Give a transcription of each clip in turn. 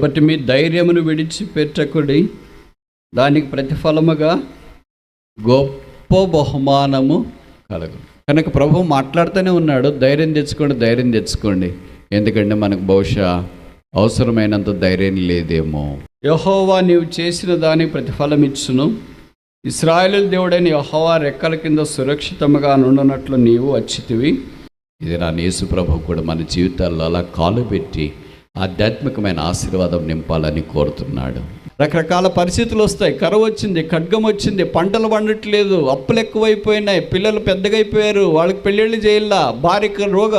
కాబట్టి మీ ధైర్యమును విడిచిపెట్టకుడి, దానికి ప్రతిఫలముగా గొప్ప బహుమానము కలుగు. కనుక ప్రభు మాట్లాడుతూనే ఉన్నాడు, ధైర్యం తెచ్చుకోండి. ఎందుకంటే మనకు బహుశా అవసరమైనంత ధైర్యం లేదేమో. యెహోవా నీవు చేసిన దానికి ప్రతిఫలం ఇచ్చును. ఇశ్రాయేలు దేవుడైన యెహోవా రెక్కల కింద సురక్షితముగా నుండునట్లు నీవు వచ్చితివి. ఇది నా యేసు ప్రభు కూడా మన జీవితాల్లో అలా కాలు పెట్టి ఆధ్యాత్మికమైన ఆశీర్వాదం నింపాలని కోరుతున్నాడు. రకరకాల పరిస్థితులు వస్తాయి. కరువు వచ్చింది, ఖడ్గం వచ్చింది, పంటలు పండట్లేదు, అప్పులు ఎక్కువైపోయినాయి, పిల్లలు పెద్దగా అయిపోయారు, వాళ్ళకి పెళ్ళిళ్ళు చేయాలా, భార్యకు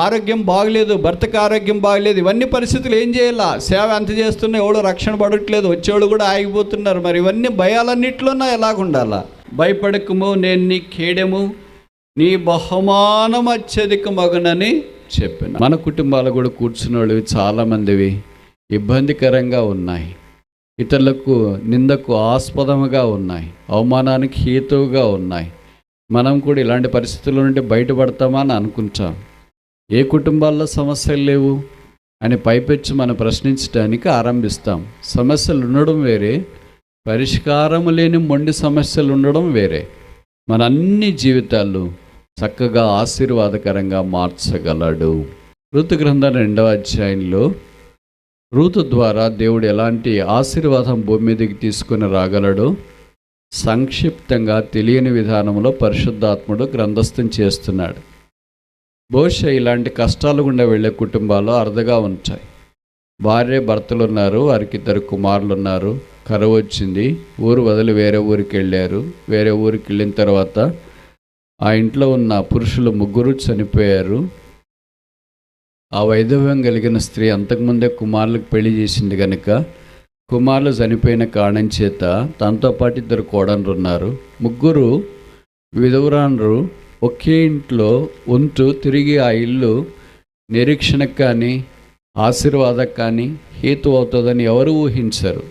ఆరోగ్యం బాగలేదు, భర్తకు ఆరోగ్యం బాగలేదు. ఇవన్నీ పరిస్థితులు ఏం చేయాలా? సేవ ఎంత చేస్తున్నా ఎవడో రక్షణ పడట్లేదు, వచ్చేవాళ్ళు కూడా ఆగిపోతున్నారు. మరి ఇవన్నీ భయాలన్నింటిలోనా ఎలాగుండాలా? భయపడకము, నేను నీ కేడెము, నీ బహుమానం అత్యధికమగునని చెప్పాను. మన కుటుంబాలు కూడా కూర్చున్నోళ్ళు చాలామందివి ఇబ్బందికరంగా ఉన్నాయి, ఇతరులకు నిందకు ఆస్పదముగా ఉన్నాయి, అవమానానికి హేతువుగా ఉన్నాయి. మనం కూడా ఇలాంటి పరిస్థితుల నుండి బయటపడతామా అని అనుకుంటాం. ఏ కుటుంబాల్లో సమస్యలు లేవు అని పైపెచ్చి మనం ప్రశ్నించడానికి ఆరంభిస్తాం. సమస్యలు ఉండడం వేరే, పరిష్కారం లేని మొండి సమస్యలు ఉండడం వేరే. మన అన్ని జీవితాలు చక్కగా ఆశీర్వాదకరంగా మార్చగలడు. ఋతు గ్రంథం 2వ అధ్యాయంలో రూతు ద్వారా దేవుడు ఎలాంటి ఆశీర్వాదం భూమి మీదకి తీసుకుని రాగలడో సంక్షిప్తంగా తెలియని విధానంలో పరిశుద్ధాత్ముడు గ్రంథస్థం చేస్తున్నాడు. బహుశా ఇలాంటి కష్టాలు గుండా వెళ్ళే కుటుంబాలు అరుదుగా ఉంటాయి. భార్య భర్తలు ఉన్నారు, వారికి 2 కుమారులు ఉన్నారు, కరువు వచ్చింది, ఊరు వదిలి వేరే ఊరికి వెళ్ళారు. వేరే ఊరికి వెళ్ళిన తర్వాత ఆ ఇంట్లో ఉన్న పురుషులు 3 చనిపోయారు. ఆ వైధవ్యం కలిగిన స్త్రీ అంతకుముందే కుమారులకు పెళ్లి చేసింది కనుక కుమారులు చనిపోయిన కారణం చేత తనతో పాటు 2 కోడళ్ళు ఉన్నారు. 3 విధవరాండ్రు ఒకే ఇంట్లో ఉంటూ తిరిగి ఆ ఇల్లు నిరీక్షణకు కానీ ఆశీర్వాదకు కానీ హేతు అవుతుందని ఎవరు ఊహించరు.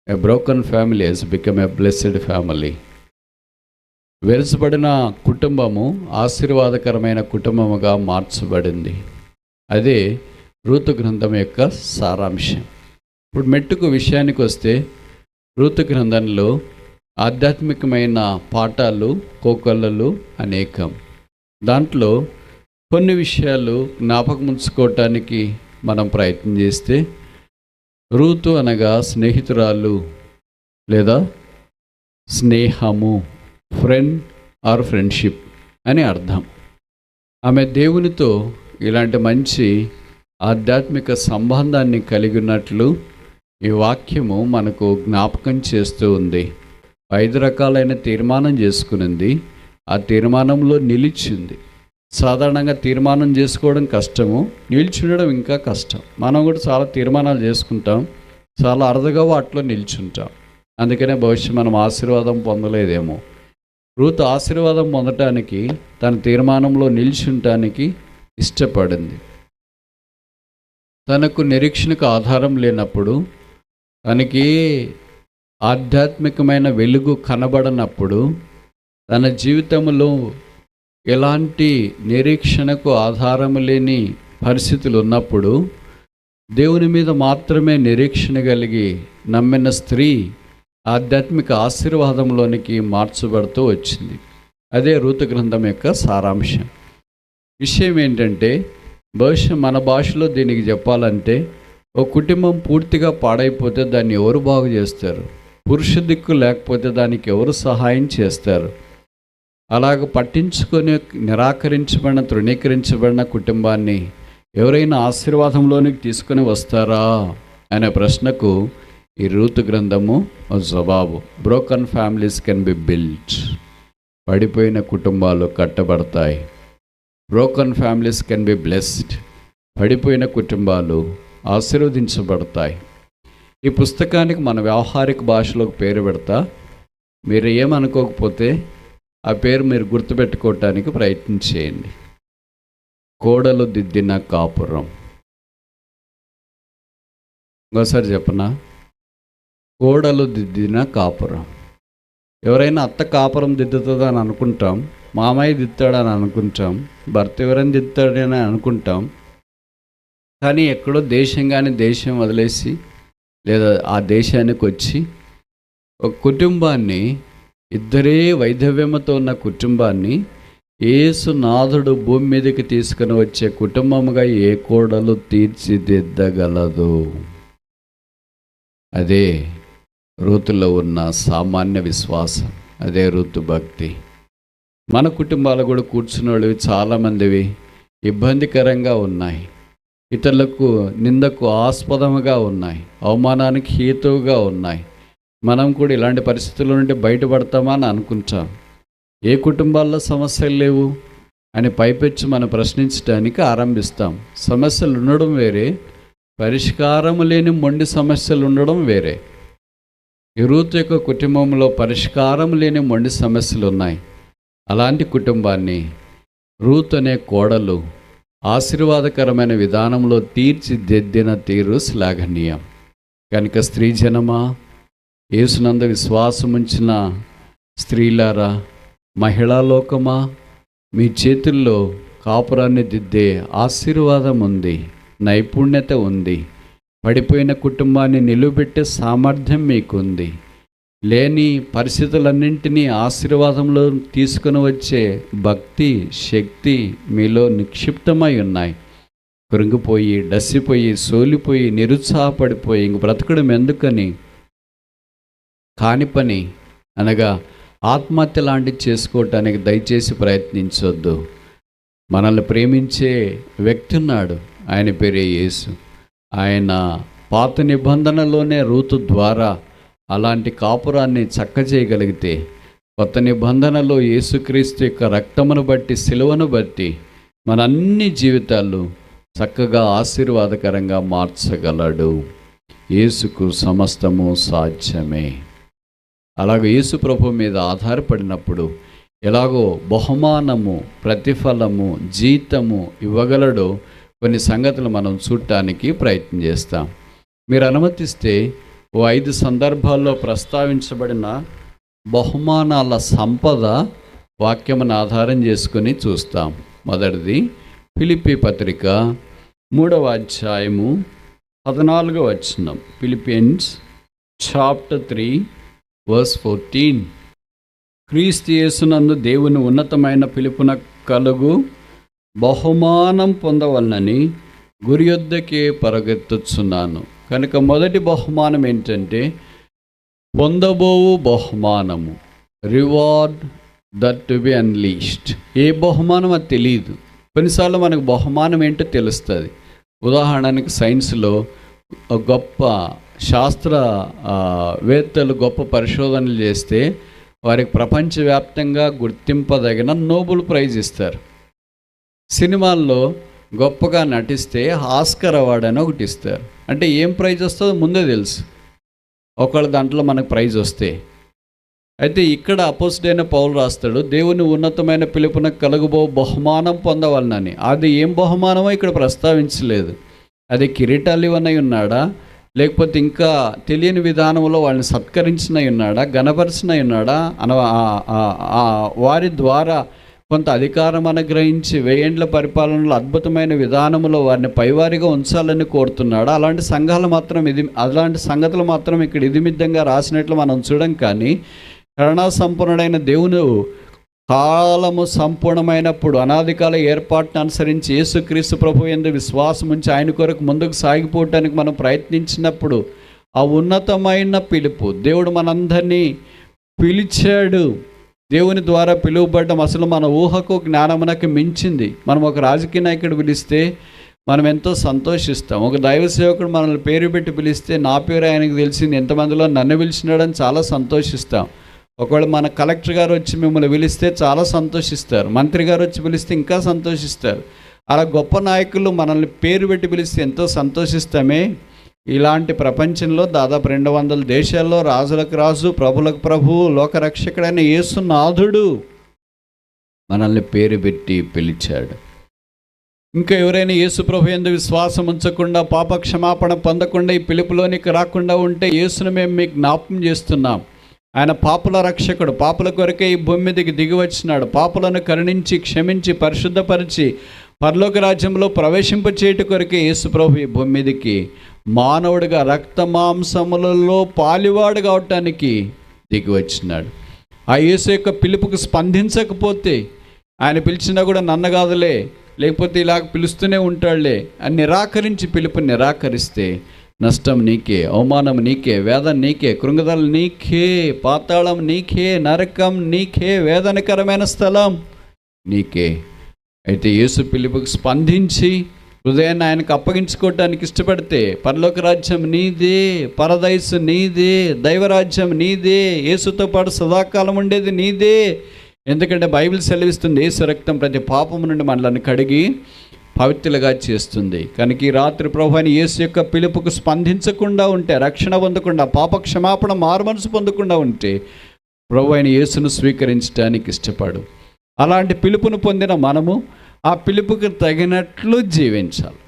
A broken family has become a blessed family. వెరసబడిన కుటుంబము ఆశీర్వాదకరమైన కుటుంబముగా మార్చబడింది. అదే రూతు గ్రంథం యొక్క సారాంశం. ఇప్పుడు మెట్టుకు విషయానికి వస్తే, రూతు గ్రంథంలో ఆధ్యాత్మికమైన పాఠాలు, కోకొల్లలు అనేకం. దాంట్లో కొన్ని విషయాలు జ్ఞాపకం ఉంచుకోవటానికి మనం ప్రయత్నం చేస్తే, రూతు అనగా స్నేహితురాలు లేదా స్నేహము, ఫ్రెండ్ ఆర్ ఫ్రెండ్షిప్ అని అర్థం. ఆమె దేవునితో ఇలాంటి మంచి ఆధ్యాత్మిక సంబంధాన్ని కలిగి ఉన్నట్లు ఈ వాక్యము మనకు జ్ఞాపకం చేస్తూ ఉంది. 5 రకాలైన తీర్మానం చేసుకునింది, ఆ తీర్మానంలో నిలిచింది. సాధారణంగా తీర్మానం చేసుకోవడం కష్టము, నిల్చుండడం ఇంకా కష్టం. మనం కూడా చాలా తీర్మానాలు చేసుకుంటాం, చాలా అరుదుగా వాటిలో నిల్చుంటాం. అందుకనే భవిష్యత్తు మనం ఆశీర్వాదం పొందలేదేమో. రూతు ఆశీర్వాదం పొందటానికి తన తీర్మానంలో నిల్చుంటానికి ఇష్టపడింది. తనకు నిరీక్షణకు ఆధారం లేనప్పుడు, తనకి ఆధ్యాత్మికమైన వెలుగు కనబడనప్పుడు, తన జీవితంలో ఎలాంటి నిరీక్షణకు ఆధారం లేని పరిస్థితులు ఉన్నప్పుడు దేవుని మీద మాత్రమే నిరీక్షణ కలిగి నమ్మిన స్త్రీ ఆధ్యాత్మిక ఆశీర్వాదంలోనికి మార్చబడుతూ వచ్చింది. అదే రూతు గ్రంథం యొక్క సారాంశం. విషయం ఏంటంటే, బహుశా మన భాషలో దీనికి చెప్పాలంటే, ఒక కుటుంబం పూర్తిగా పాడైపోతే దాన్ని ఎవరు బాగు చేస్తారు? పురుష దిక్కు లేకపోతే దానికి ఎవరు సహాయం చేస్తారు? అలాగ పట్టించుకొని నిరాకరించబడిన, తృణీకరించబడిన కుటుంబాన్ని ఎవరైనా ఆశీర్వాదంలోనికి తీసుకొని వస్తారా అనే ప్రశ్నకు ఈ రూతు గ్రంథము జవాబు. Broken families can be built. పడిపోయిన కుటుంబాలు కట్టబడతాయి. Broken families can be blessed. పడిపోయిన కుటుంబాలు ఆశీర్వదించబడతాయి. ఈ పుస్తకానికి మన వ్యవహారిక భాషలో పేరు పెడతా. మీరు ఏమనుకోకపోతే ఆ పేరు మీరు గుర్తుపెట్టుకోవటానికి ప్రయత్నం చేయండి. కోడలు దిద్దిన కాపురం. ఇంకోసారి చెప్పనా? కోడలు దిద్దిన కాపురం. ఎవరైనా అత్త కాపురం దిద్దుతుందని అనుకుంటాం, మామయ్య దిద్దాడని అనుకుంటాం, భర్త ఎవరైనా దిద్దాడని అనుకుంటాం. కానీ ఎక్కడో దేశం కానీ దేశం వదిలేసి లేదా ఆ దేశానికి వచ్చి ఒక కుటుంబాన్ని, ఇద్దరే వైధవ్యముతో ఉన్న కుటుంబాన్ని యేసునాథుడు భూమి మీదకి తీసుకుని వచ్చే కుటుంబముగా ఏ కోడలు తీర్చిదిద్దగలదు? అదే రూతులో ఉన్న సామాన్య విశ్వాసం, అదే రూతు భక్తి. మన కుటుంబాలు కూడా కూర్చున్నోళ్ళు చాలామందివి ఇబ్బందికరంగా ఉన్నాయి, ఇతరులకు నిందకు ఆస్పదముగా ఉన్నాయి, అవమానానికి హేతువుగా ఉన్నాయి. మనం కూడా ఇలాంటి పరిస్థితుల నుండి బయటపడతామా అని అనుకుంటాం. ఏ కుటుంబాల్లో సమస్యలు లేవు అని పైపెచ్చి మనం ప్రశ్నించడానికి ఆరంభిస్తాం. సమస్యలు ఉండడం వేరే, పరిష్కారం లేని మొండి సమస్యలు ఉండడం వేరే. ఈ రూతు యొక్క కుటుంబంలో పరిష్కారం లేని మొండి సమస్యలు ఉన్నాయి. అలాంటి కుటుంబాన్ని రూతు అనే కోడలు ఆశీర్వాదకరమైన విధానంలో తీర్చిదిద్దిన తీరు శ్లాఘనీయం. కనుక స్త్రీ జనమా, యేసునందు విశ్వాసముంచిన స్త్రీలారా, మహిళా లోకమా, మీ చేతుల్లో కాపురాన్ని దిద్దే ఆశీర్వాదం ఉంది, నైపుణ్యత ఉంది. పడిపోయిన కుటుంబాన్ని నిలువబెట్టే సామర్థ్యం మీకుంది. లేని పరిస్థితులన్నింటినీ ఆశీర్వాదంలో తీసుకుని వచ్చే భక్తి, శక్తి మీలో నిక్షిప్తమై ఉన్నాయి. కృంగిపోయి, డసిపోయి, సోలిపోయి, నిరుత్సాహపడిపోయి ఇంక బ్రతకడం ఎందుకని కాని పని అనగా ఆత్మహత్య లాంటివి చేసుకోవటానికి దయచేసి ప్రయత్నించొద్దు. మనల్ని ప్రేమించే వ్యక్తి ఉన్నాడు, ఆయన పేరే యేసు. ఆయన పాత నిబంధనలోనే రూతు ద్వారా అలాంటి కాపురాన్ని చక్కచేయగలిగితే, కొత్త నిబంధనలో యేసుక్రీస్తు యొక్క రక్తమును బట్టి, సిలువను బట్టి మన అన్ని జీవితాలు చక్కగా ఆశీర్వాదకరంగా మార్చగలడు. యేసుకు సమస్తము సాధ్యమే. అలాగే యేసు ప్రభు మీద ఆధారపడినప్పుడు ఎలాగో బహుమానము, ప్రతిఫలము, జీతము ఇవ్వగలడో కొన్ని సంగతులు మనం చూడటానికి ప్రయత్నం చేస్తాం. మీరు అనుమతిస్తే 5 సందర్భాల్లో ప్రస్తావించబడిన బహుమానాల సంపద వాక్యమును ఆధారం చేసుకుని చూస్తాం. మొదటిది ఫిలిప్పీ పత్రిక 3వ అధ్యాయము 14వ వచనం. Philippians chapter 3 verse 14. క్రీస్తు యేసునందు దేవుని ఉన్నతమైన పిలుపున కలుగు బహుమానం పొందవలనని గురి యొద్దకే పరుగెత్తుచున్నాను. కనుక మొదటి బహుమానం ఏంటంటే పొందబోవు బహుమానము, reward that to be unleashed. ఏ బహుమానం అది తెలియదు. కొన్నిసార్లు మనకు బహుమానం ఏంటో తెలుస్తుంది. ఉదాహరణకి సైన్స్లో గొప్ప శాస్త్రవేత్తలు గొప్ప పరిశోధనలు చేస్తే వారికి ప్రపంచవ్యాప్తంగా గుర్తింపదగిన నోబెల్ ప్రైజ్ ఇస్తారు. సినిమాల్లో గొప్పగా నటిస్తే ఆస్కర్ అవార్డు అని ఒకటి ఇస్తారు. అంటే ఏం ప్రైజ్ వస్తుందో ముందే తెలుసు, ఒకళ్ళ దాంట్లో మనకు ప్రైజ్ వస్తే. అయితే ఇక్కడ అపోస్తలుడైన పౌలు రాస్తాడు, దేవుని ఉన్నతమైన పిలుపున కలుగుబో బహుమానం పొందవలనని. అది ఏం బహుమానమో ఇక్కడ ప్రస్తావించలేదు. అది కిరీటాలు ఇవన్నై ఉన్నాడా, లేకపోతే ఇంకా తెలియని విధానంలో వాళ్ళని సత్కరించినై ఉన్నాడా, గణపరిచినై ఉన్నాడా, వారి ద్వారా కొంత అధికారం అనుగ్రహించి 1000 ఏండ్ల పరిపాలనలో అద్భుతమైన విధానంలో వారిని పైవారిగా ఉంచాలని కోరుతున్నాడా? అలాంటి సంగతులు మాత్రం ఇక్కడ ఇదిమిద్దంగా రాసినట్లు మనం చూడం. కానీ కరుణా సంపూర్ణుడైన దేవుని కాలము సంపూర్ణమైనప్పుడు అనాది కాల ఏర్పాటును అనుసరించి యేసుక్రీస్తు ప్రభు యందు విశ్వాసం ఉంచి ఆయన కొరకు ముందుకు సాగిపోవటానికి మనం ప్రయత్నించినప్పుడు ఆ ఉన్నతమైన పిలుపు, దేవుడు మనందరినీ పిలిచాడు. దేవుని ద్వారా పిలువబడ్డం అసలు మన ఊహకు జ్ఞానమునకు మించింది. మనం ఒక రాజకీయ నాయకుడు పిలిస్తే మనం ఎంతో సంతోషిస్తాం. ఒక దైవ సేవకుడు మనల్ని పేరు పెట్టి పిలిస్తే నా పేరు ఆయనకు తెలిసింది, ఎంతమందిలో నన్ను పిలిచినాడని చాలా సంతోషిస్తాం. ఒకవేళ మన కలెక్టర్ గారు వచ్చి మిమ్మల్ని పిలిస్తే చాలా సంతోషిస్తారు. మంత్రి గారు వచ్చి పిలిస్తే ఇంకా సంతోషిస్తారు. అలా గొప్ప నాయకులు మనల్ని పేరు పెట్టి పిలిస్తే ఎంతో సంతోషిస్తామే. ఇలాంటి ప్రపంచంలో దాదాపు 200 దేశాల్లో రాజులకు రాజు, ప్రభులకు ప్రభు, లోకరక్షకుడైన యేసునాథుడు మనల్ని పేరు పెట్టి పిలిచాడు. ఇంకా ఎవరైనా యేసు ప్రభు యందు విశ్వాసం ఉంచకుండా, పాప క్షమాపణ పొందకుండా, ఈ పిలుపులోనికి రాకుండా ఉంటే యేసును మేము మీకు జ్ఞాపకం చేస్తున్నాం. ఆయన పాపుల రక్షకుడు, పాపుల కొరకే ఈ భూమి మీదకి దిగి వచ్చినాడు. పాపులను కరుణించి, క్షమించి, పరిశుద్ధపరిచి పరలోక రాజ్యంలో ప్రవేశింపచేయుట కొరకే యేసు ప్రభు ఈ భూమి మీదకి మానవుడిగా రక్త మాంసములలో పాలివాడు కావటానికి దిగి వచ్చినాడు. ఆ యేసు యొక్క పిలుపుకు స్పందించకపోతే, ఆయన పిలిచినా కూడా నన్ను కాదులే, లేకపోతే ఇలాగ పిలుస్తూనే ఉంటాడులే అని నిరాకరించి పిలుపు నిరాకరిస్తే నష్టం నీకే, అవమానం నీకే, వేదన నీకే, కృంగదల నీకే, పాతాళం నీకే, నరకం నీకే, వేదనకరమైన స్థలం నీకే. అయితే యేసు పిలుపుకు స్పందించి హృదయాన్ని ఆయనకు అప్పగించుకోవటానికి ఇష్టపడితే పరలోక రాజ్యం నీదే, పరదైసు నీదే, దైవరాజ్యం నీదే, యేసుతో పాటు సదాకాలం ఉండేది నీదే. ఎందుకంటే బైబిల్ సెలవిస్తుంది, యేసు రక్తం ప్రతి పాపము నుండి మనల్ని కడిగి పవిత్రులుగా చేస్తుంది. కనుక ఈ రాత్రి ప్రభువైన యేసు యొక్క పిలుపుకు స్పందించకుండా ఉంటే, రక్షణ పొందకుండా, పాప క్షమాపణ, మారుమనసు పొందకుండా ఉంటే ప్రభువైన యేసును స్వీకరించడానికి ఇష్టపడు. అలాంటి పిలుపును పొందిన మనము ఆ పిలుపుకు తగినట్లు జీవించాలి.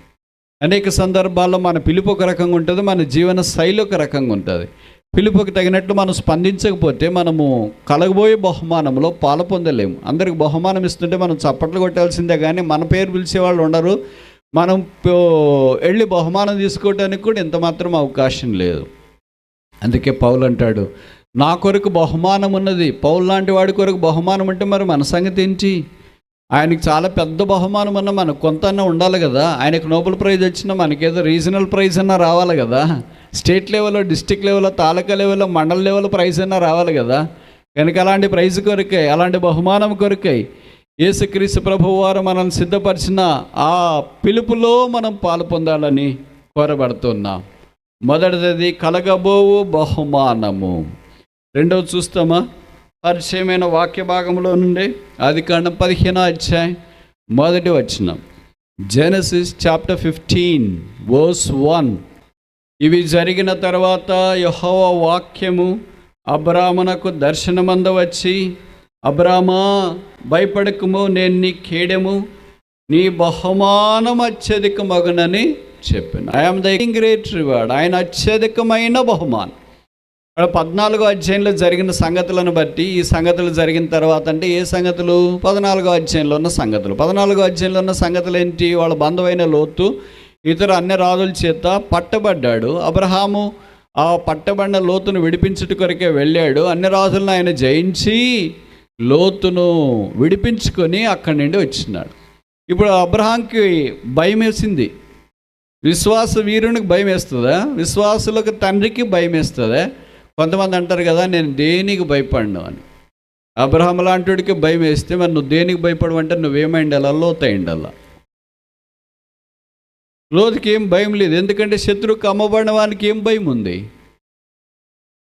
అనేక సందర్భాల్లో మన పిలుపు ఒక రకంగా ఉంటుంది, మన జీవన శైలి ఒక రకంగా ఉంటుంది. పిలుపుకి తగినట్లు మనం స్పందించకపోతే మనము కలగబోయే బహుమానంలో పాలు పొందలేము. అందరికి బహుమానం ఇస్తుంటే మనం చప్పట్లు కొట్టాల్సిందే, కానీ మన పేరు పిలిచేవాళ్ళు ఉండరు. మనం వెళ్ళి బహుమానం తీసుకోవడానికి కూడా ఎంత మాత్రం అవకాశం లేదు. అందుకే పౌలు అంటాడు, నా కొరకు బహుమానం ఉన్నది. పౌలు లాంటి వాడి కొరకు బహుమానం అంటే మరి మన సంగతి ఏంటి? ఆయనకి చాలా పెద్ద బహుమానం అన్న మనకు కొంత అన్నా ఉండాలి కదా. ఆయనకు నోబెల్ ప్రైజ్ వచ్చినా మనకేదో రీజనల్ ప్రైజ్ అన్నా రావాలి కదా. స్టేట్ లెవెల్లో, డిస్టిక్ లెవెల్లో, తాలూకా లెవెల్లో, మండల లెవెల్ ప్రైజ్ అన్నా రావాలి కదా. కనుక అలాంటి ప్రైజ్ కొరకై, అలాంటి బహుమానం కొరకై యేసుక్రీస్తు ప్రభువు వారు మనల్ని సిద్ధపరిచిన ఆ పిలుపులో మనం పాలు పొందాలని కోరబడుతున్నాం. మొదటిది కలగబోవు బహుమానము. రెండవది చూస్తామా? పరిచయమైన వాక్య భాగంలో నుండి ఆదికాండం 15వ అధ్యాయం 1వ వచనం. Genesis chapter 15 verse 1. ఇవి జరిగిన తర్వాత యెహోవా వాక్యము అబ్రామునకు దర్శనమందు వచ్చి, అబ్రామా భయపడకుము, నేను నీ కేడెము, నీ బహుమానం అత్యధికమగునని చెప్పాను. I'm the great reward. ఆయన అత్యధికమైన బహుమానం. 14వ అధ్యాయంలో జరిగిన సంగతులను బట్టి, ఈ సంగతులు జరిగిన తర్వాత అంటే ఏ సంగతులు? 14వ అధ్యాయంలో ఉన్న సంగతులు. 14వ అధ్యాయంలో ఉన్న సంగతులు ఏంటి? వాళ్ళ బంధువైన లోతు ఇతర అన్య రాజుల చేత పట్టబడ్డాడు. అబ్రహాము ఆ పట్టబడిన లోతును విడిపించుట కొరకే వెళ్ళాడు. అన్య రాజులను ఆయన జయించి లోతును విడిపించుకొని అక్కడి నుండి వచ్చినాడు. ఇప్పుడు అబ్రహాంకి భయం వేసింది. విశ్వాస వీరునికి భయం వేస్తుందా? విశ్వాసులకు తండ్రికి భయం వేస్తుందా? కొంతమంది అంటారు కదా, నేను దేనికి భయపడను అని. అబ్రహాం లాంటికి భయం వేస్తే మరి నువ్వు దేనికి భయపడమంటే నువ్వేమైండాలా? లోతైండాలా. లోతుకి ఏం భయం లేదు, ఎందుకంటే శత్రువుకు అమ్మబడిన వానికి ఏం భయం ఉంది?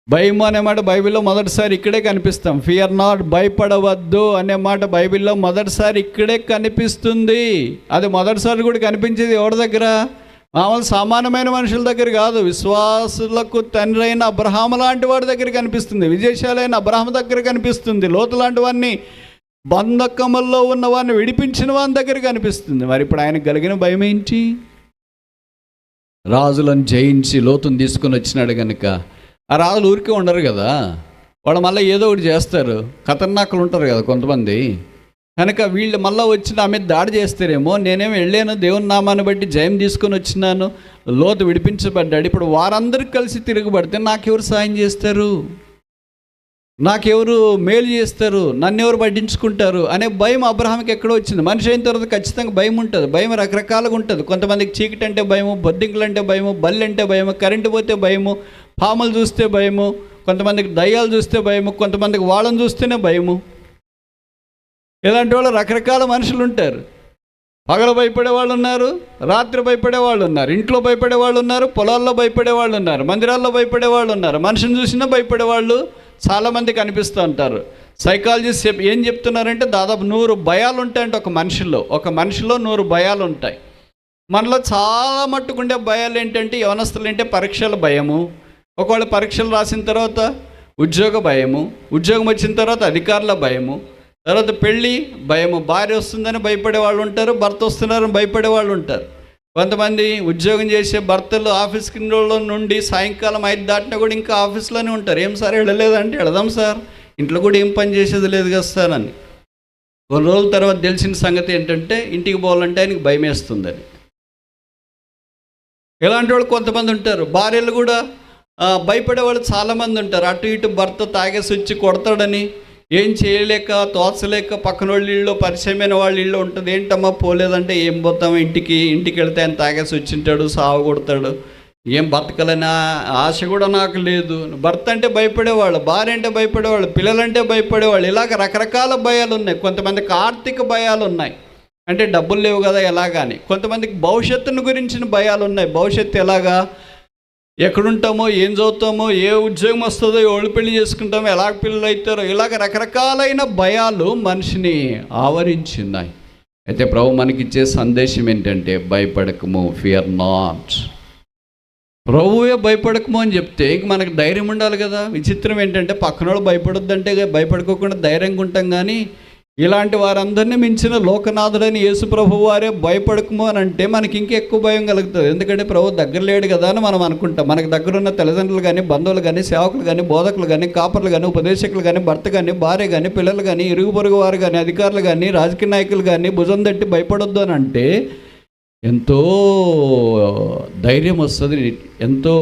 భయం అనే మాట బైబిల్లో మొదటిసారి ఇక్కడే కనిపిస్తాం. ఫియర్ నాట్, భయపడవద్దు అనే మాట బైబిల్లో మొదటిసారి ఇక్కడే కనిపిస్తుంది. అది మొదటిసారి కూడా కనిపించేది ఎవరి దగ్గర? మామూలు సామాన్యమైన మనుషుల దగ్గర కాదు, విశ్వాసులకు తండ్రి అయిన అబ్రహాము లాంటి వాడి దగ్గర కనిపిస్తుంది. విజయశాలైన అబ్రహాము దగ్గర కనిపిస్తుంది. లోతు లాంటి వాడిని, బంధకముల్లో ఉన్న వాడిని విడిపించిన వాని దగ్గర కనిపిస్తుంది. మరి ఇప్పుడు ఆయనకు కలిగిన భయం ఏంటి? రాజులను జయించి లోతును తీసుకొని వచ్చినాడు కనుక ఆ రాజులు ఊరికే ఉండరు కదా, వాళ్ళు మళ్ళీ ఏదో ఒకటి చేస్తారు. ఖతర్నాకులు ఉంటారు కదా కొంతమంది. కనుక వీళ్ళు మళ్ళీ వచ్చి నా మీద దాడి చేస్తారేమో, నేనేమో వెళ్ళాను, దేవుని నామాన్ని బట్టి జయం తీసుకొని వచ్చినాను, లోతు విడిపించబడ్డాడు, ఇప్పుడు వారందరికి కలిసి తిరగబడితే నాకెవరు సాయం చేస్తారు, నాకెవరు మేలు చేస్తారు, నన్నెవరు పట్టించుకుంటారు అనే భయం అబ్రహాంకి ఎక్కడో వచ్చింది. మనిషి అయిన తర్వాత ఖచ్చితంగా భయం ఉంటుంది. భయం రకరకాలుగా ఉంటుంది. కొంతమందికి చీకటి అంటే భయము, బొద్దింకులు అంటే భయము, బల్లి అంటే భయము, కరెంటు పోతే భయము, పాములు చూస్తే భయము, కొంతమందికి దయ్యాలు చూస్తే భయము, కొంతమందికి వాళ్ళని చూస్తేనే భయము. ఇలాంటి వాళ్ళు రకరకాల మనుషులు ఉంటారు. పగలు భయపడే వాళ్ళు ఉన్నారు, రాత్రి భయపడే వాళ్ళు ఉన్నారు, ఇంట్లో భయపడే వాళ్ళు ఉన్నారు, పొలాల్లో భయపడే వాళ్ళు ఉన్నారు, మందిరాల్లో భయపడే వాళ్ళు ఉన్నారు, మనిషిని చూసినా భయపడే వాళ్ళు చాలామంది కనిపిస్తూ ఉంటారు. సైకాలజిస్ట్ ఏం చెప్తున్నారంటే దాదాపు 100 భయాలు ఉంటాయంటే ఒక మనిషిలో 100 భయాలు ఉంటాయి. మనలో చాలా మట్టుకుండే భయాలు ఏంటంటే, యవనస్తులు అంటే పరీక్షల భయము, ఒకవేళ పరీక్షలు రాసిన తర్వాత ఉద్యోగ భయము, ఉద్యోగం వచ్చిన తర్వాత అధికారుల భయము, తర్వాత పెళ్ళి భయము, భార్య వస్తుందని భయపడే వాళ్ళు ఉంటారు, భర్త వస్తున్నారని భయపడే వాళ్ళు ఉంటారు. కొంతమంది ఉద్యోగం చేసే భర్తలు ఆఫీస్కి నుండి సాయంకాలం 5 దాటినా కూడా ఇంకా ఆఫీస్లోనే ఉంటారు. ఏం సార్ వెళ్ళలేదంటే, వెళదాం సార్, ఇంట్లో కూడా ఏం పని చేసేది లేదు కదా సార్ అని. కొన్ని రోజుల తర్వాత తెలిసిన సంగతి ఏంటంటే ఇంటికి పోవాలంటే ఆయనకి భయం వేస్తుందని. ఇలాంటి వాళ్ళు కొంతమంది ఉంటారు. భార్యలు కూడా భయపడే వాళ్ళు చాలామంది ఉంటారు. అటు ఇటు భర్త తాగేసి వచ్చి కొడతాడని ఏం చేయలేక తోచలేక పక్కన వాళ్ళ ఇళ్ళు, పరిచయమైన వాళ్ళ ఇళ్ళు ఉంటుంది. ఏంటమ్మా పోలేదంటే, ఏం పోతాము ఇంటికి వెళ్తే ఆయన తాగేసి వచ్చింటాడు, సాగు కొడతాడు, ఏం బతకలని ఆశ కూడా నాకు లేదు. భర్త అంటే భయపడేవాళ్ళు, భార్య అంటే భయపడేవాళ్ళు, పిల్లలంటే భయపడేవాళ్ళు. ఇలాగ రకరకాల భయాలు ఉన్నాయి. కొంతమందికి ఆర్థిక భయాలు ఉన్నాయి, అంటే డబ్బులు లేవు కదా ఎలాగాని. కొంతమందికి భవిష్యత్తును గురించిన భయాలు ఉన్నాయి. భవిష్యత్తు ఎలాగా, ఎక్కడుంటామో, ఏం చదువుతామో, ఏ ఉద్యోగం వస్తుందో, ఎవరు పెళ్లి చేసుకుంటామో, ఎలాగ పిల్లలు అవుతారో, ఇలాగ రకరకాలైన భయాలు మనిషిని ఆవరించున్నాయి. అయితే ప్రభు మనకిచ్చే సందేశం ఏంటంటే, భయపడకము, ఫియర్ నాట్. ప్రభువే భయపడకము అని చెప్తే ఇంక మనకు ధైర్యం ఉండాలి కదా. విచిత్రం ఏంటంటే, పక్కన వాళ్ళు భయపడొద్దంటే భయపడుకోకుండా ధైర్యంగా ఉంటాం, కానీ ఇలాంటి వారందరినీ మించిన లోకనాథుడని యేసు ప్రభు వారే భయపడకము అని అంటే మనకి ఇంకెక్కువ భయం కలుగుతుంది. ఎందుకంటే ప్రభు దగ్గర లేడు కదా అని మనం అనుకుంటాం. మనకు దగ్గరున్న తల్లిదండ్రులు కానీ, బంధువులు కానీ, సేవకులు కానీ, బోధకులు కానీ, కాపర్లు కానీ, ఉపదేశకులు కానీ, భర్త కానీ, భార్య కానీ, పిల్లలు కానీ, ఇరుగు పొరుగు వారు కానీ, అధికారులు కానీ, రాజకీయ నాయకులు కానీ భుజం తట్టి భయపడొద్దు అని అంటే ఎంతో ధైర్యం వస్తుంది, ఎంతో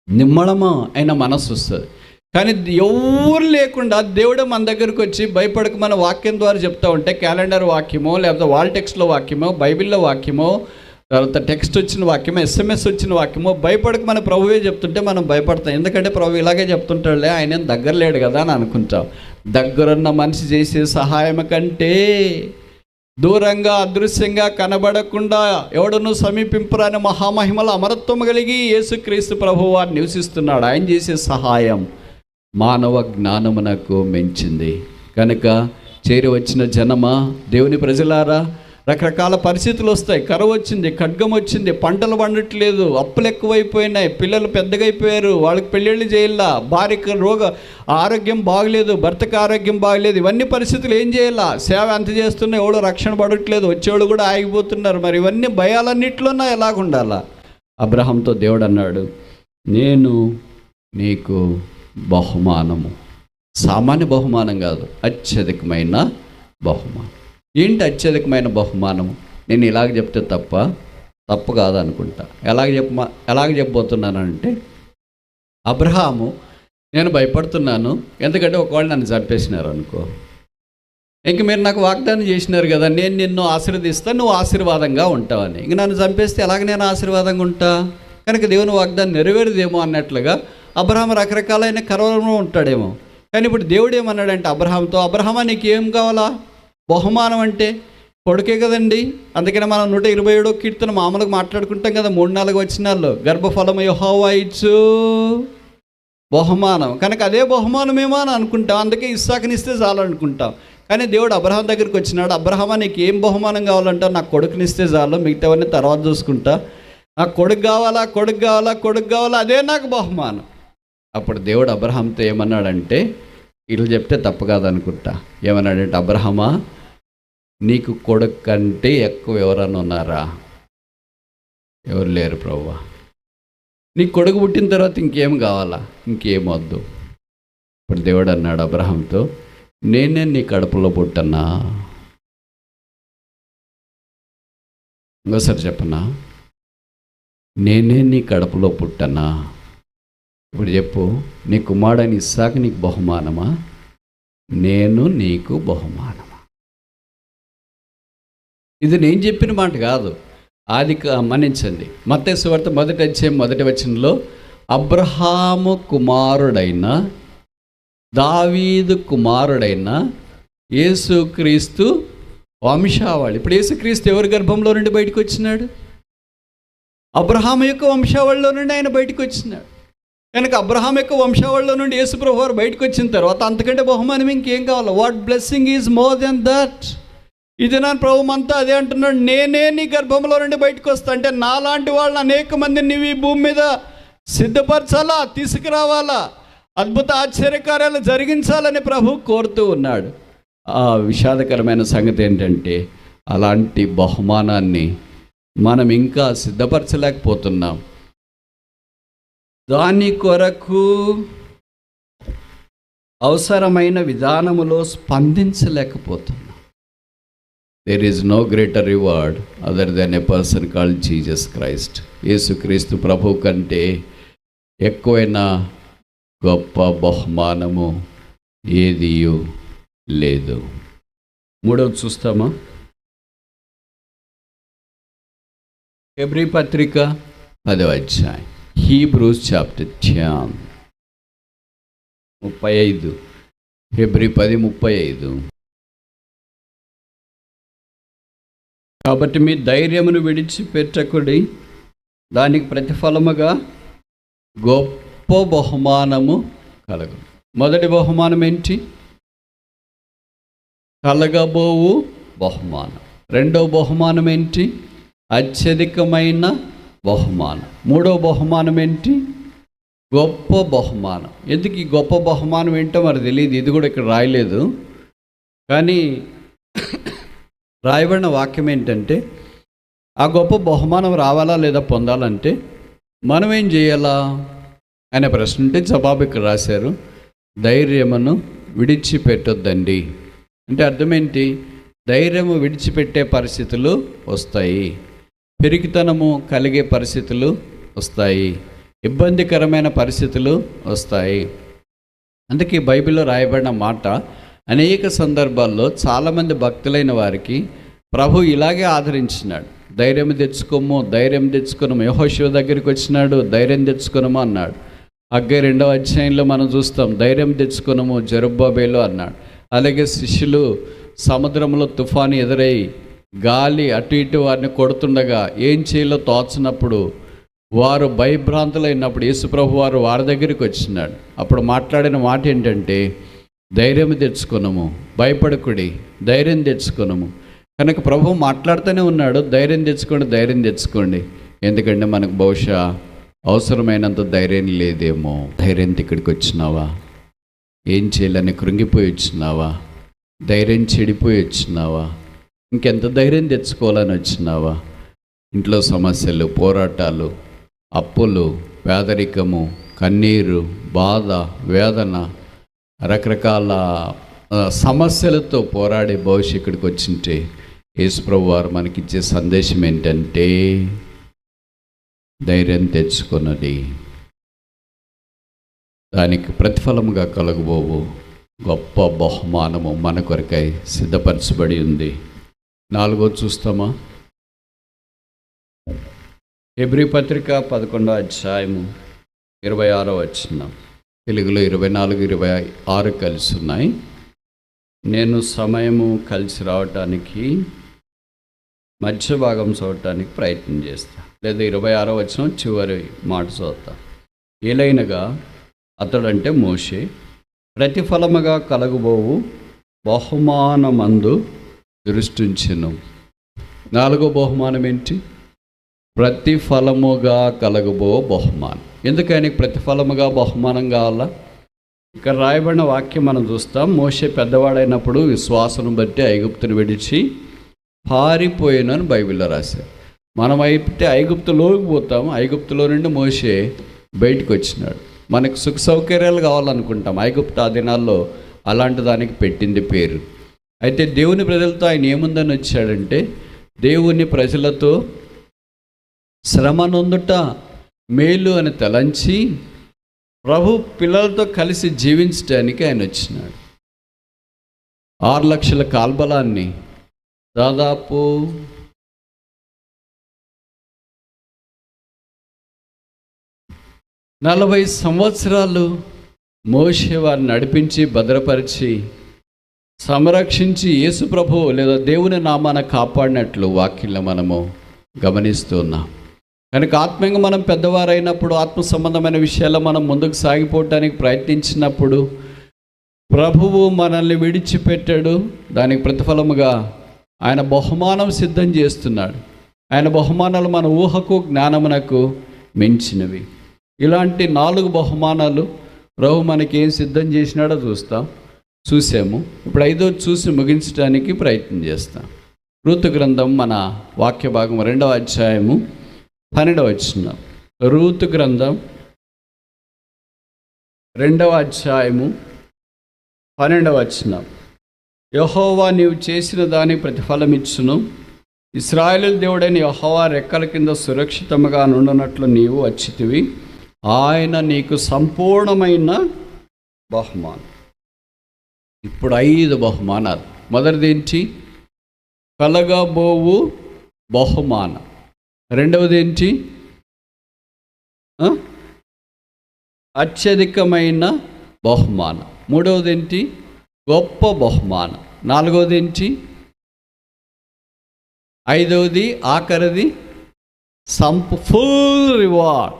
నిమ్మళమ అయిన మనస్సు వస్తుంది. కానీ ఎవరు లేకుండా దేవుడు మన దగ్గరకు వచ్చి భయపడక మన వాక్యం ద్వారా చెప్తా ఉంటే, క్యాలెండర్ వాక్యమో, లేకపోతే వాల్ టెక్స్ట్లో వాక్యమో, బైబిల్లో వాక్యమో, తర్వాత టెక్స్ట్ వచ్చిన వాక్యమో, SMS వచ్చిన వాక్యమో, భయపడక మన ప్రభువే చెప్తుంటే మనం భయపడతాం. ఎందుకంటే ప్రభు ఇలాగే చెప్తుంటాడులే, ఆయన దగ్గర లేడు కదా అని అనుకుంటాం. దగ్గరున్న మనిషి చేసే సహాయం కంటే దూరంగా అదృశ్యంగా కనబడకుండా ఎవడను సమీపింపరాని మహామహిమల అమరత్వం కలిగి యేసుక్రీస్తు ప్రభువు వారు నివసిస్తున్నాడు. ఆయన చేసే సహాయం మానవ జ్ఞానమునకు మించింది. కనుక చేరి వచ్చిన జనమా, దేవుని ప్రజలారా, రకరకాల పరిస్థితులు వస్తాయి. కరువు వచ్చింది, ఖడ్గం వచ్చింది, పంటలు పండట్లేదు, అప్పులు ఎక్కువైపోయినాయి, పిల్లలు పెద్దగా అయిపోయారు, వాళ్ళకి పెళ్ళిళ్ళు చేయాలా, భార్యకు ఆరోగ్యం బాగలేదు, భర్తకు ఆరోగ్యం బాగలేదు. ఇవన్నీ పరిస్థితులు ఏం చేయాలా? సేవ ఎంత చేస్తున్నా ఎవడో రక్షణ పడట్లేదు, వచ్చేవాళ్ళు కూడా ఆగిపోతున్నారు. మరి ఇవన్నీ భయాలన్నింటిలోనా ఎలాగుండాలా? అబ్రహాంతో దేవుడు అన్నాడు, నేను నీకు బహుమానము, సామాన్య బహుమానం కాదు, అత్యధికమైన బహుమానం. ఏంటి అత్యధికమైన బహుమానము? నేను ఇలాగ చెప్తే తప్పు కాదనుకుంటా. ఎలాగ చెప్పబోతున్నానంటే, అబ్రహాము, నేను భయపడుతున్నాను, ఎందుకంటే ఒకవేళ నన్ను చంపేసినారు అనుకో, ఇంక మీరు నాకు వాగ్దానం చేసినారు కదా, నేను నిన్ను ఆశీర్వదిస్తాను, నువ్వు ఆశీర్వాదంగా ఉంటావని. ఇంక నన్ను చంపేస్తే ఎలాగ నేను ఆశీర్వాదంగా ఉంటా? కనుక దేవుని వాగ్దానం నెరవేరుదేమో అన్నట్లుగా అబ్రహాం రకరకాలైన కలవరంలో ఉంటాడేమో. కానీ ఇప్పుడు దేవుడు ఏమన్నాడంటే అబ్రహాంతో, అబ్రహామా నీకు ఏం కావాలా? బహుమానం అంటే కొడుకే కదండి. అందుకని మనం 127వ కీర్తన మామూలుగా మాట్లాడుకుంటాం కదా, 3-4 వచనాల్లో, గర్భఫలము యెహోవా ఇచ్చు బహుమానం. కనుక అదే బహుమానమేమో అని అనుకుంటాం, అందుకే ఇస్సాకునిస్తే చాలు అనుకుంటాం. కానీ దేవుడు అబ్రహాం దగ్గరికి వచ్చినాడు, అబ్రహామా నీకు ఏం బహుమానం కావాలంటే, నాకు కొడుకునిస్తే చాలు, మిగతావన్నీ తర్వాత చూసుకుంటా, నాకు కొడుకు కావాలా, అదే నాకు బహుమానం. అప్పుడు దేవుడు అబ్రహాంతో ఏమన్నాడంటే, వీళ్ళు చెప్తే తప్పు కాదనుకుంటా, ఏమన్నాడంటే, అబ్రహామా నీకు కొడుకు కంటే ఎక్కువ ఎవరన్నా ఉన్నారా? ఎవరు లేరు ప్రభువా. నీకు కొడుకు పుట్టిన తర్వాత ఇంకేం కావాలా? ఇంకేం వద్దు. ఇప్పుడు దేవుడు అన్నాడు అబ్రహాంతో, నేనే నీ కడుపులో పుట్టనా? ఇంకోసారి చెప్పనా? నేనే నీ కడుపులో పుట్టనా? ఇప్పుడు చెప్పు, నీ కుమారుడైన ఇస్సాకు నీకు బహుమానమా, నేను నీకు బహుమానమా? ఇది నేను చెప్పిన మాట కాదు, మన్నించండి, మత్తయి సువార్త 1 వచనంలో, అబ్రహాము కుమారుడైన దావీదు కుమారుడైన యేసుక్రీస్తు వంశావళి. ఇప్పుడు యేసుక్రీస్తు ఎవరి గర్భంలో నుండి బయటకు వచ్చినాడు? అబ్రహాము యొక్క వంశావళిలో నుండి ఆయన బయటకు వచ్చినాడు. కనుక అబ్రహాం యొక్క వంశావళిలో నుండి యేసు ప్రభువు వారు బయటకు వచ్చిన తర్వాత అంతకంటే బహుమానం ఇంకేం కావాలి? What blessing is more than that? ఇది నా ప్రభు అంతా అదే అంటున్నాడు, నేనే నీ గర్భంలో నుండి బయటకు వస్తా. అంటే నాలాంటి వాళ్ళని అనేక మందిని నీవు ఈ భూమి మీద సిద్ధపరచాలా, తీసుకురావాలా, అద్భుత ఆశ్చర్యకార్యాలు జరిగించాలని ప్రభు కోరుతూ ఉన్నాడు. ఆ విషాదకరమైన సంగతి ఏంటంటే, అలాంటి బహుమానాన్ని మనం ఇంకా సిద్ధపరచలేకపోతున్నాం, దాని కొరకు అవసరమైన విధానములో స్పందించలేకపోతున్నాం. There is no greater reward other than a person called Jesus Christ. యేసుక్రీస్తు ప్రభు కంటే ఎక్కువైన గొప్ప బహుమానము ఏదియూ లేదు. మూడవది చూస్తామా? హెబ్రీ పత్రిక 10వ అధ్యాయం, హీబ్రూస్ చాప్టర్ 35, హెబ్రీ 10:35. కాబట్టి మీ ధైర్యమును విడిచిపెట్టకుడి, దానికి ప్రతిఫలముగా గొప్ప బహుమానము కలగు. మొదటి బహుమానం ఏంటి? కలగబోవు బహుమానం. రెండవ బహుమానం ఏంటి? అత్యధికమైన బహుమానం. మూడవ బహుమానం ఏంటి? గొప్ప బహుమానం. ఎందుకు ఈ గొప్ప బహుమానం ఏంటో మరి తెలియదు, ఇది కూడా ఇక్కడ రాయలేదు. కానీ రాయబడిన వాక్యం ఏంటంటే, ఆ గొప్ప బహుమానం రావాలా లేదా పొందాలంటే మనం ఏం చేయాలా అనే ప్రశ్న ఉంటే జవాబు ఇక్కడ రాశారు, ధైర్యమును విడిచిపెట్టొద్దండి. అంటే అర్థం ఏంటి? ధైర్యము విడిచిపెట్టే పరిస్థితులు వస్తాయి, పెరిగితనము కలిగే పరిస్థితులు వస్తాయి, ఇబ్బందికరమైన పరిస్థితులు వస్తాయి. అందుకే బైబిల్లో రాయబడిన మాట అనేక సందర్భాల్లో చాలామంది భక్తులైన వారికి ప్రభు ఇలాగే ఆదరించినాడు. ధైర్యం తెచ్చుకోము, ధైర్యం తెచ్చుకున్నాము. యెహోషువ దగ్గరికి వచ్చినాడు, ధైర్యం తెచ్చుకున్నాము అన్నాడు. హగ్గై 2వ అధ్యాయంలో మనం చూస్తాం, ధైర్యం తెచ్చుకున్నాము జెరుబ్బాబెలు అన్నాడు. అలాగే శిష్యులు సముద్రంలో తుఫాను ఎదురై గాలి అటు ఇటు వారిని కొడుతుండగా ఏం చేయాలో తోచనప్పుడు వారు భయభ్రాంతులైనప్పుడు యేసుప్రభు వారు వారి దగ్గరికి వచ్చినాడు. అప్పుడు మాట్లాడిన మాట ఏంటంటే, ధైర్యం తెచ్చుకున్నాము, భయపడకుడి, ధైర్యం తెచ్చుకున్నాము. కనుక ప్రభు మాట్లాడుతూనే ఉన్నాడు, ధైర్యం తెచ్చుకోండి, ధైర్యం తెచ్చుకోండి. ఎందుకంటే మనకు బహుశా అవసరమైనంత ధైర్యం లేదేమో. ధైర్యం ఇక్కడికి వచ్చినావా? ఏం చేయాలని కృంగిపోయి వచ్చినావా? ధైర్యం చెడిపోయి వచ్చినావా? ఇంకెంత ధైర్యం తెచ్చుకోవాలని వచ్చినావా? ఇంట్లో సమస్యలు, పోరాటాలు, అప్పులు, పేదరికము, కన్నీరు, బాధ, వేదన, రకరకాల సమస్యలతో పోరాడే భవిష్యత్తు ఇక్కడికి వచ్చింటే యేసుప్రభు వారు మనకిచ్చే సందేశం ఏంటంటే, ధైర్యం తెచ్చుకున్నది, దానికి ప్రతిఫలముగా కలగబోవు గొప్ప బహుమానము మన కొరకై సిద్ధపరచబడి ఉంది. 4వది చూస్తామా? హెబ్రీ పత్రిక 11వ అధ్యాయము 26వ వచనం. తెలుగులో 24, 26 కలిసి ఉన్నాయి. నేను సమయము కలిసి రావటానికి మధ్య భాగం చదవటానికి ప్రయత్నం చేస్తా, లేదా 26వ వచనం చివరి మాట చదువుతా. ఏలైనగా అతడంటే మోషే ప్రతిఫలముగా కలగబోవు బహుమానమందు దృష్టించెను. 4వ బహుమానం ఏంటి? ప్రతిఫలముగా కలగబో బహుమానం. ఎందుకు ఆయనకి ప్రతిఫలముగా బహుమానం కావాలా? ఇక్కడ రాయబడిన వాక్యం మనం చూస్తాం. మోషే పెద్దవాడైనప్పుడు విశ్వాసం బట్టి ఐగుప్తును విడిచి పారిపోయినని బైబిల్లో రాశారు. మనం అయితే ఐగుప్తులోకి పోతాం, ఐగుప్తులో నుండి మోషే బయటకు వచ్చినాడు. మనకు సుఖ సౌకర్యాలు కావాలనుకుంటాం. ఐగుప్తు ఆ దినాల్లో అలాంటి దానికి పెట్టింది పేరు. అయితే దేవుని ప్రజలతో ఆయన ఏముందని వచ్చాడంటే, దేవుని ప్రజలతో శ్రమ నొందుట మేలు అని తలంచి ప్రభు పిల్లలతో కలిసి జీవించడానికి ఆయన వచ్చినాడు. 6 లక్షల కాల్బలాన్ని దాదాపు 40 సంవత్సరాలు మోషే వారిని నడిపించి భద్రపరిచి సంరక్షించి యేసు ప్రభువు లేదా దేవుని నామాన కాపాడినట్లు వాక్యంలో మనము గమనిస్తున్నాం. కనుక ఆత్మీయంగా మనం పెద్దవారైనప్పుడు, ఆత్మ సంబంధమైన విషయాల్లో మనం ముందుకు సాగిపోవటానికి ప్రయత్నించినప్పుడు ప్రభువు మనల్ని విడిచిపెట్టాడు. దానికి ప్రతిఫలముగా ఆయన బహుమానం సిద్ధం చేస్తున్నాడు. ఆయన బహుమానాలు మన ఊహకు జ్ఞానమునకు మించినవి. ఇలాంటి 4 బహుమానాలు ప్రభు మనకి ఏం సిద్ధం చేసినాడో చూసాము. ఇప్పుడు 5వది చూసి ముగించడానికి ప్రయత్నం చేస్తాం. రూతు గ్రంథం మన వాక్య భాగం 2వ అధ్యాయము 12వ వచనం. రూతు గ్రంథం 2వ అధ్యాయము 12వ వచనం. యెహోవా నీవు చేసిన దానికి ప్రతిఫలం ఇచ్చును. ఇశ్రాయేలు దేవుడైన యెహోవా రెక్కల కింద సురక్షితముగా నుండునట్లు నీవు వచ్చితివి. ఆయన నీకు సంపూర్ణమైన బహుమానం. ఇప్పుడు 5 బహుమానాలు. మొదటిది ఏంటి? కలగబోవు బహుమానం. రెండవది ఏంటి? అత్యధికమైన బహుమానం. మూడవది ఏంటి? గొప్ప బహుమానం. నాలుగవది ఏంటి? ఐదవది ఆఖరిది ఫుల్ రివార్డ్.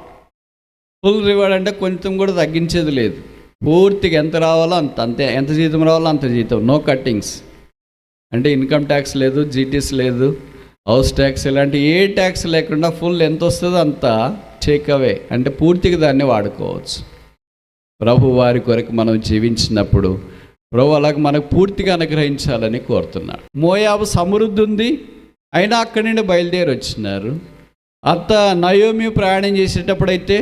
ఫుల్ రివార్డ్ అంటే కొంచెం కూడా తగ్గించేది లేదు. పూర్తిగా ఎంత రావాలో అంతే, ఎంత జీతం రావాలో అంత జీతం, నో కట్టింగ్స్. అంటే ఇన్కమ్ ట్యాక్స్ లేదు, జీటీస్ లేదు, హౌస్ ట్యాక్స్, ఇలాంటి ఏ ట్యాక్స్ లేకుండా ఫుల్ ఎంత వస్తుందో అంత టేక్ అవే, అంటే పూర్తిగా దాన్ని వాడుకోవచ్చు. ప్రభు వారి కొరకు మనం జీవించినప్పుడు ప్రభు అలాగ మనకు పూర్తిగా అనుగ్రహించాలని కోరుతున్నాడు. మోయాబు సమృద్ధి ఉంది, అయినా అక్కడి నుండి బయలుదేరి వచ్చినారు. అత్త నయోమి ప్రయాణం చేసేటప్పుడైతే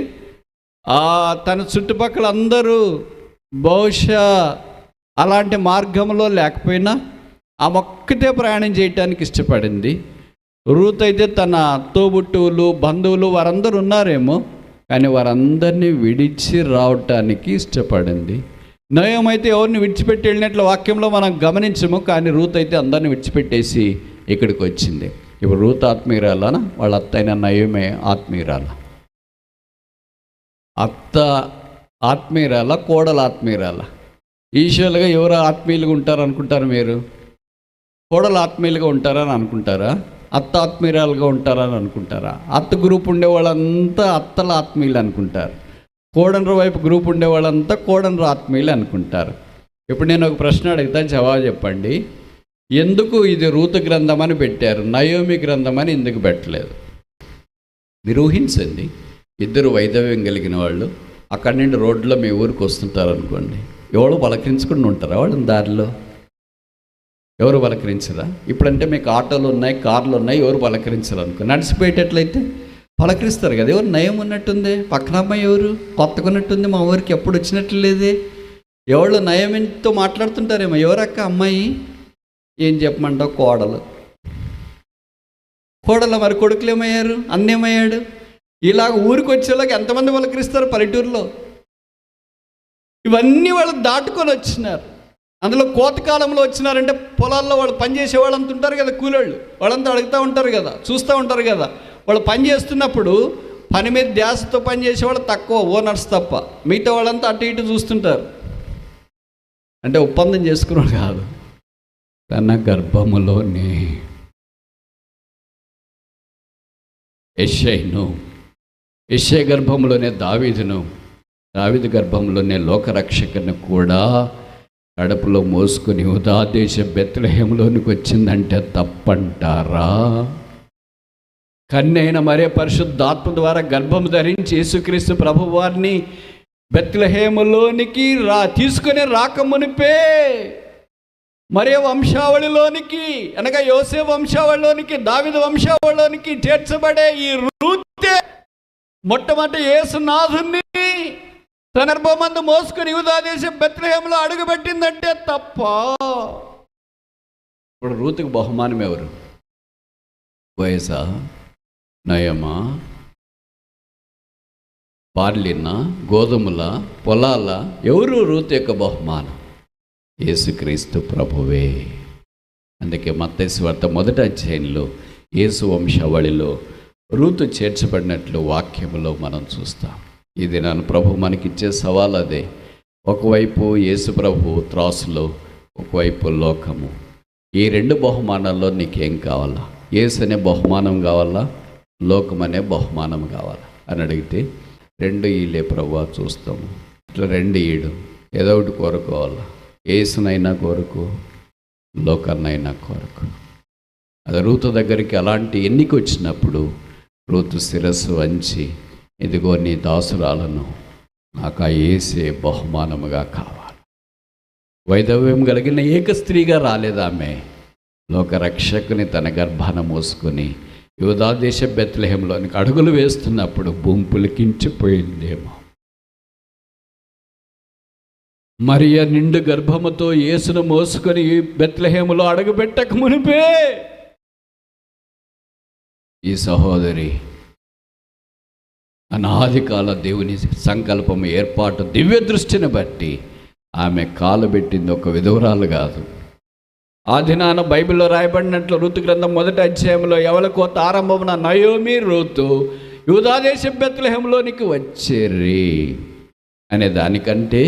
తన చుట్టుపక్కల అందరూ బహుశా అలాంటి మార్గంలో లేకపోయినా ఆమె ఒక్కటే ప్రయాణం చేయటానికి ఇష్టపడింది. రూత్ అయితే తన తోబుట్టువులు, బంధువులు వారందరూ ఉన్నారేమో, కానీ వారందరినీ విడిచి రావటానికి ఇష్టపడింది. నయోమి అయితే ఎవరిని విడిచిపెట్టి వెళ్ళినట్లు వాక్యంలో మనం గమనించము, కానీ రూత్ అయితే అందరిని విడిచిపెట్టేసి ఇక్కడికి వచ్చింది. ఇప్పుడు రూత్ ఆత్మీయురాలనా, వాళ్ళ అత్త అయిన నయోమి ఆత్మీయురాల? అత్త ఆత్మీయురాల, కోడలు ఆత్మీయురాల? ఈశ్వరులుగా ఎవరు ఆత్మీయులుగా ఉంటారు అనుకుంటారు మీరు? కోడలు ఆత్మీయులుగా ఉంటారని అనుకుంటారా? అత్త ఆత్మీయురాలుగా ఉంటారని అనుకుంటారా? అత్త గ్రూప్ ఉండే వాళ్ళంతా అత్తల ఆత్మీయులు అనుకుంటారు. కోడనరు వైపు గ్రూప్ ఉండే వాళ్ళంతా కోడనరు ఆత్మీయులు అనుకుంటారు. ఇప్పుడు నేను ఒక ప్రశ్న అడుగుతా, జవాబు చెప్పండి. ఎందుకు ఇది రూతు గ్రంథం అని పెట్టారు, నయోమి గ్రంథం అని ఎందుకు పెట్టలేదు? మీరు ఊహించండి, ఇద్దరు వైదవ్యం కలిగిన వాళ్ళు అక్కడి నుండి రోడ్లో మీ ఊరికి వస్తుంటారు అనుకోండి, ఎవరు పలకరించుకుని ఉంటారా వాళ్ళని దారిలో? ఎవరు పలకరించరా? ఇప్పుడంటే మీకు ఆటోలు ఉన్నాయి, కార్లు ఉన్నాయి, ఎవరు పలకరించరు అనుకో. నడిచిపోయేటట్లయితే పలకరిస్తారు కదా. ఎవరు నయం ఉన్నట్టుంది, పక్కన అమ్మాయి ఎవరు కొత్తగా ఉన్నట్టుంది, మా ఊరికి ఎప్పుడు వచ్చినట్లు లేదే, ఎవరు నయమంతో మాట్లాడుతుంటారేమో. ఎవరక్క అమ్మాయి? ఏం చెప్పమంటావు? కోడలు. మరి కొడుకులు ఏమయ్యారు, అన్నేమయ్యాడు? ఇలాగ ఊరికి వచ్చేలాగా ఎంతమంది పలకరిస్తారు పల్లెటూరులో? ఇవన్నీ వాళ్ళు దాటుకొని వచ్చినారు. అందులో కోతకాలంలో వచ్చినారంటే పొలాల్లో వాళ్ళు పనిచేసే వాళ్ళంతా ఉంటారు కదా, కూలోళ్ళు, వాళ్ళంతా అడుగుతూ ఉంటారు కదా, చూస్తూ ఉంటారు కదా. వాళ్ళు పని చేస్తున్నప్పుడు పని మీద ధ్యాసతో పనిచేసేవాళ్ళు తక్కువ, ఓనర్స్ తప్ప. మిగతా వాళ్ళంతా అటు ఇటు చూస్తుంటారు. అంటే ఒప్పందం చేసుకున్నాడు కాదు, తన గర్భములోనే యెషయా గర్భంలోనే దావీదును, దావీదు గర్భంలోనే లోకరక్షకుని కూడా కడుపులో మోసుకుని యూదా దేశం బెత్లెహేములోనికి వచ్చిందంటే తప్పంటారా? కన్యైన మరే పరిశుద్ధాత్మ ద్వారా గర్భము ధరించి యేసుక్రీస్తు ప్రభువారిని బెత్లెహేములోనికి తీసుకుని రాకమునిపే మరే వంశావళిలోనికి, అనగా యోసేపు వంశావళిలోనికి, దావీదు వంశావళిలోనికి చేర్చబడే ఈ రూతే మొట్టమొదటి యేసునాథుని తన గర్భమందు మోసుకుని యూదా దేశం బెత్లెహేములో అడుగుపెట్టిందంటే తప్ప? ఇప్పుడు రూతుకు బహుమానం ఎవరు? వయసా, నయమా, బార్లిన, గోధుమల, పొలాల? ఎవరు రూతు యొక్క బహుమానం? యేసుక్రీస్తు ప్రభువే. అందుకే మత్తయి సువార్త 1వ అధ్యాయంలో యేసు వంశావళిలో రూతు చేర్చబడినట్లు వాక్యములో మనం చూస్తాం. ఇది నన్ను ప్రభు మనకిచ్చే సవాల్ అదే. ఒకవైపు యేసు ప్రభు త్రాసులో, ఒకవైపు లోకము. ఈ 2 బహుమానాల్లో నీకేం కావాలా? యేసు అనే బహుమానం కావాలా, లోకం అనే బహుమానం కావాలా అని అడిగితే 2 ఈలే ప్రభు చూస్తాము. ఇట్లా 2 ఈడు, ఏదో ఒకటి కోరుకోవాలా. యేసునైనా కోరుకో, లోకాన్నైనా కోరుకో. అది రూతు దగ్గరికి అలాంటి ఎన్నిక వచ్చినప్పుడు రూతు శిరస్సు వంచి, ఇదిగో నీ దాసురాలను, నాకు ఆ యేసే బహుమానముగా కావాలి. వైధవ్యం కలిగిన ఏక స్త్రీగా రాలేదామె, లోకరక్షకుని తన గర్భాన మోసుకొని యూదా దేశ బెత్లెహేములోనికి అడుగులు వేస్తున్నప్పుడు భూమి పులికించిపోయిందేమో. మరియ నిండు గర్భముతో యేసును మోసుకొని బెత్లెహేములో అడుగుపెట్టక మునిపే ఈ సహోదరి అనాది కాల దేవుని సంకల్పం, ఏర్పాటు, దివ్య దృష్టిని బట్టి ఆమె కాలు పెట్టింది ఒక విధవరాలు కాదు. ఆ దినాన బైబిల్లో రాయబడినట్లు ఋతు గ్రంథం 1వ అధ్యాయంలో ఎవల కోత ఆరంభమున నయోమి రూతు యూదాదేశం బెత్లెహేములోనికి వచ్చేరి అనే దానికంటే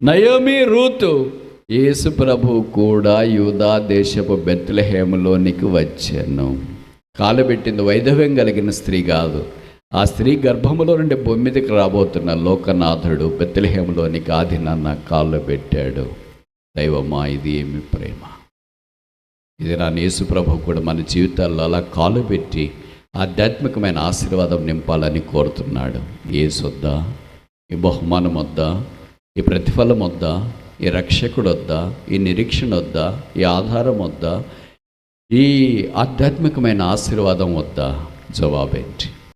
నయోమి రూతు యేసు ప్రభు కూడా యూదా దేశపు బెత్లెహేములోనికి వచ్చాను. కాలుబెట్టింది వైధవ్యం కలిగిన స్త్రీ కాదు. ఆ స్త్రీ గర్భములో నుండి భూమి మీదకి రాబోతున్న లోకనాథుడు బెత్లెహేములోనికి ఆ దినాన్న కాళ్ళు పెట్టాడు. దైవమా, ఇది ఏమి ప్రేమ! ఇది నా యేసు ప్రభు కూడా మన జీవితాల్లో అలా కాలు పెట్టి ఆధ్యాత్మికమైన ఆశీర్వాదం నింపాలని కోరుతున్నాడు. యేసు వద్దా, ఈ బహుమానం వద్దా, ఈ ప్రతిఫలం వద్దా, ఈ రక్షకుడు వద్దా, ఈ నిరీక్షణ వద్దా, ఈ ఆధారం వద్దా, ఈ ఆధ్యాత్మికమైన ఆశీర్వాదం వద్దా? జవాబేంటి?